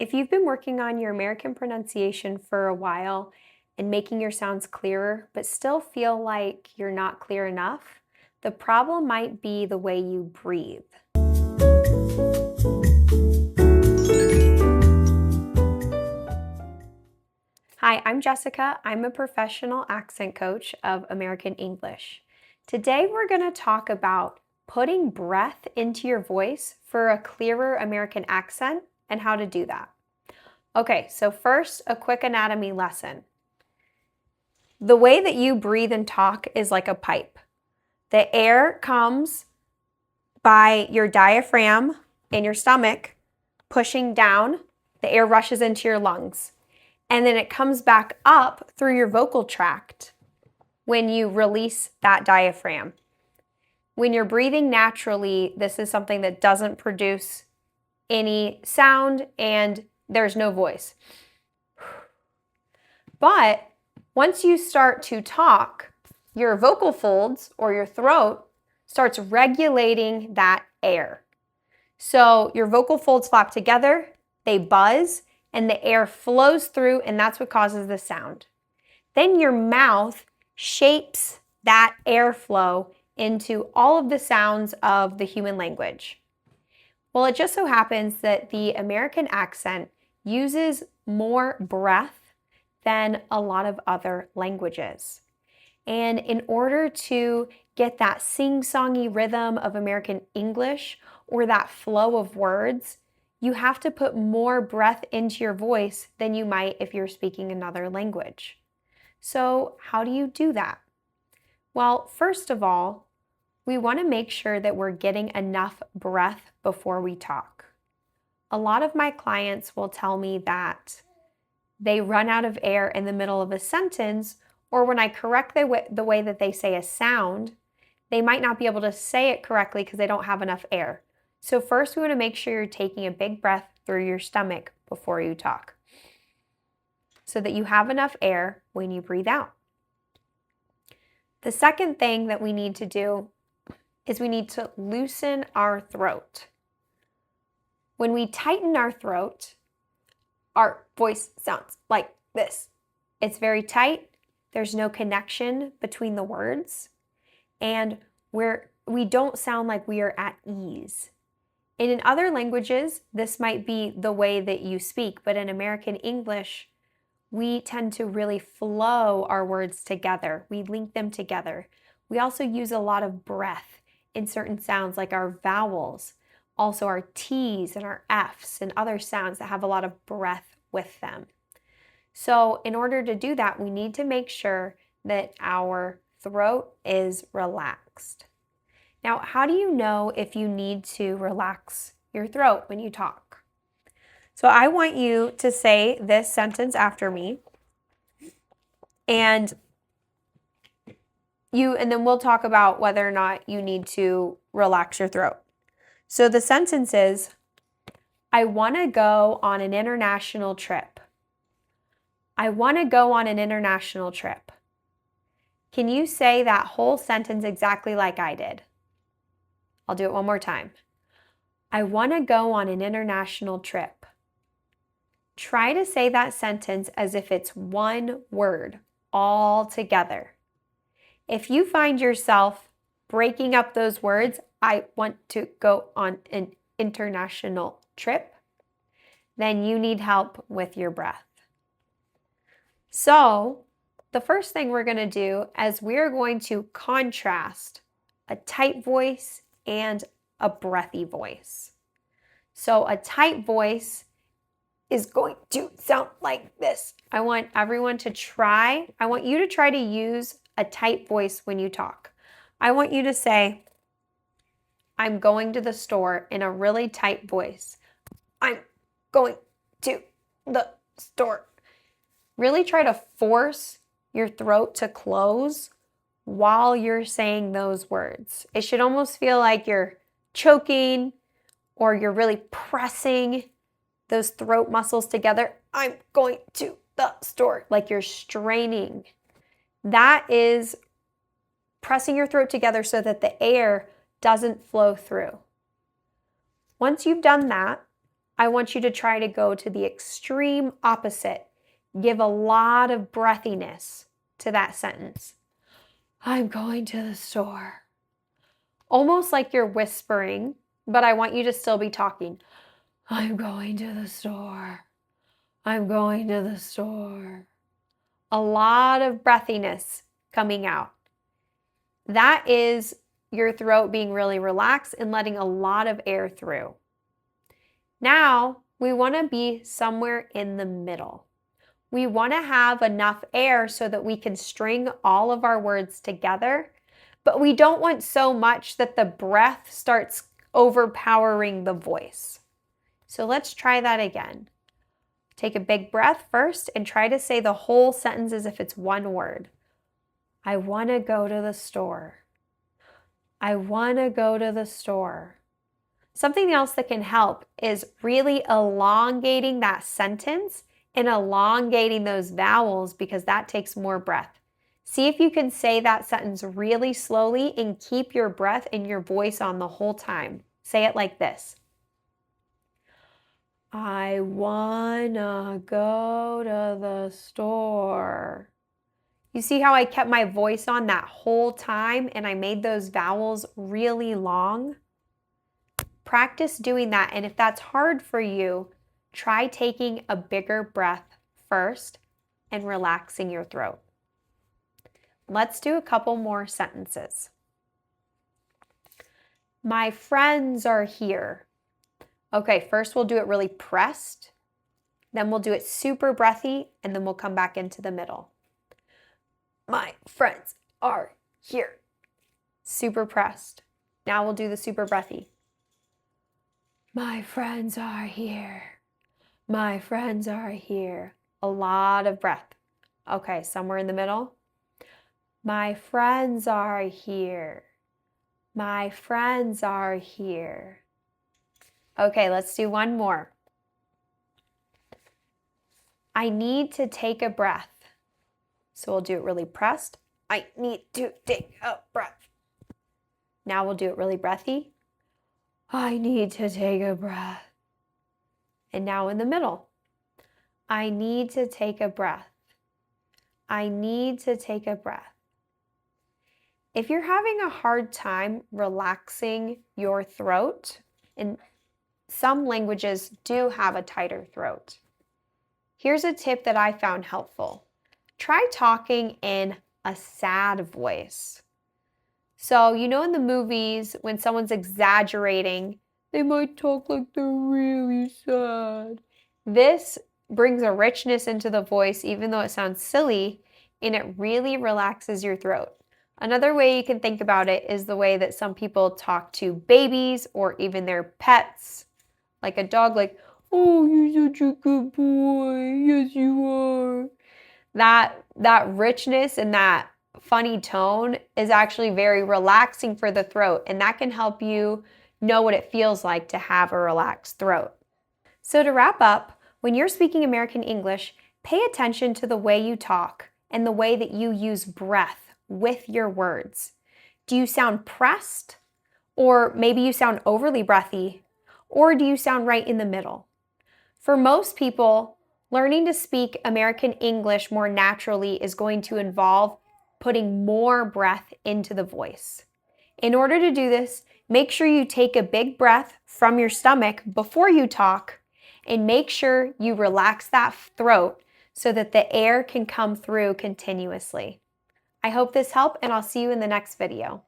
If you've been working on your American pronunciation for a while and making your sounds clearer, but still feel like you're not clear enough, the problem might be the way you breathe. Hi, I'm Jessica. I'm a professional accent coach of American English. Today we're going to talk about putting breath into your voice for a clearer American accent and how to do that. Okay, so first, a quick anatomy lesson. The way that you breathe and talk is like a pipe. The air comes by your diaphragm in your stomach, pushing down. The air rushes into your lungs. And then it comes back up through your vocal tract when you release that diaphragm. When you're breathing naturally, this is something that doesn't produce any sound and there's no voice. But once you start to talk, your vocal folds or your throat starts regulating that air. So your vocal folds flap together, they buzz, and the air flows through, and that's what causes the sound. Then your mouth shapes that airflow into all of the sounds of the human language. Well, it just so happens that the American accent uses more breath than a lot of other languages. And in order to get that sing-songy rhythm of American English or that flow of words, you have to put more breath into your voice than you might if you're speaking another language. So how do you do that? Well, first of all, we want to make sure that we're getting enough breath before we talk. A lot of my clients will tell me that they run out of air in the middle of a sentence, or when I correct the way that they say a sound, they might not be able to say it correctly because they don't have enough air. So first, we want to make sure you're taking a big breath through your stomach before you talk so that you have enough air when you breathe out. The second thing that we need to do is we need to loosen our throat. When we tighten our throat, our voice sounds like this. It's very tight. There's no connection between the words, and we don't sound like we are at ease. And in other languages, this might be the way that you speak, but in American English, we tend to really flow our words together. We link them together. We also use a lot of breath in certain sounds like our vowels, also our T's and our F's and other sounds that have a lot of breath with them. So in order to do that, we need to make sure that our throat is relaxed. Now, how do you know if you need to relax your throat when you talk? So I want you to say this sentence after me, and then we'll talk about whether or not you need to relax your throat. So the sentence is, I want to go on an international trip. I want to go on an international trip. Can you say that whole sentence exactly like I did? I'll do it one more time. I want to go on an international trip. Try to say that sentence as if it's one word all together. If you find yourself breaking up those words, I want to go on an international trip, then you need help with your breath. So the first thing we're going to do is we're going to contrast a tight voice and a breathy voice. So a tight voice is going to sound like this. I want you to try to use a tight voice when you talk. I want you to say, I'm going to the store in a really tight voice. I'm going to the store. Really try to force your throat to close while you're saying those words. It should almost feel like you're choking or you're really pressing those throat muscles together. I'm going to the store, like you're straining. That is pressing your throat together so that the air doesn't flow through. Once you've done that, I want you to try to go to the extreme opposite. Give a lot of breathiness to that sentence. I'm going to the store. Almost like you're whispering, but I want you to still be talking. I'm going to the store. I'm going to the store. A lot of breathiness coming out. That is your throat being really relaxed and letting a lot of air through. Now, we want to be somewhere in the middle. We want to have enough air so that we can string all of our words together, but we don't want so much that the breath starts overpowering the voice. So let's try that again. Take a big breath first and try to say the whole sentence as if it's one word. I want to go to the store. I want to go to the store. Something else that can help is really elongating that sentence and elongating those vowels because that takes more breath. See if you can say that sentence really slowly and keep your breath and your voice on the whole time. Say it like this. I wanna go to the store. You see how I kept my voice on that whole time and I made those vowels really long? Practice doing that, and if that's hard for you, try taking a bigger breath first and relaxing your throat. Let's do a couple more sentences. My friends are here. Okay, first we'll do it really pressed, then we'll do it super breathy, and then we'll come back into the middle. My friends are here. Super pressed. Now we'll do the super breathy. My friends are here. My friends are here. A lot of breath. Okay, somewhere in the middle. My friends are here. My friends are here. Okay, let's do one more. I need to take a breath. So we'll do it really pressed. I need to take a breath. Now we'll do it really breathy. I need to take a breath. And now in the middle. I need to take a breath. I need to take a breath. If you're having a hard time relaxing your throat, and some languages do have a tighter throat, here's a tip that I found helpful. Try talking in a sad voice. So, you know, in the movies, when someone's exaggerating, they might talk like they're really sad. This brings a richness into the voice, even though it sounds silly, and it really relaxes your throat. Another way you can think about it is the way that some people talk to babies or even their pets, like a dog, like, oh, you're such a good boy. Yes, you are. That richness and that funny tone is actually very relaxing for the throat, and that can help you know what it feels like to have a relaxed throat. So to wrap up, when you're speaking American English, pay attention to the way you talk and the way that you use breath with your words. Do you sound pressed? Or maybe you sound overly breathy? Or do you sound right in the middle? For most people, learning to speak American English more naturally is going to involve putting more breath into the voice. In order to do this, make sure you take a big breath from your stomach before you talk, and make sure you relax that throat so that the air can come through continuously. I hope this helped, and I'll see you in the next video.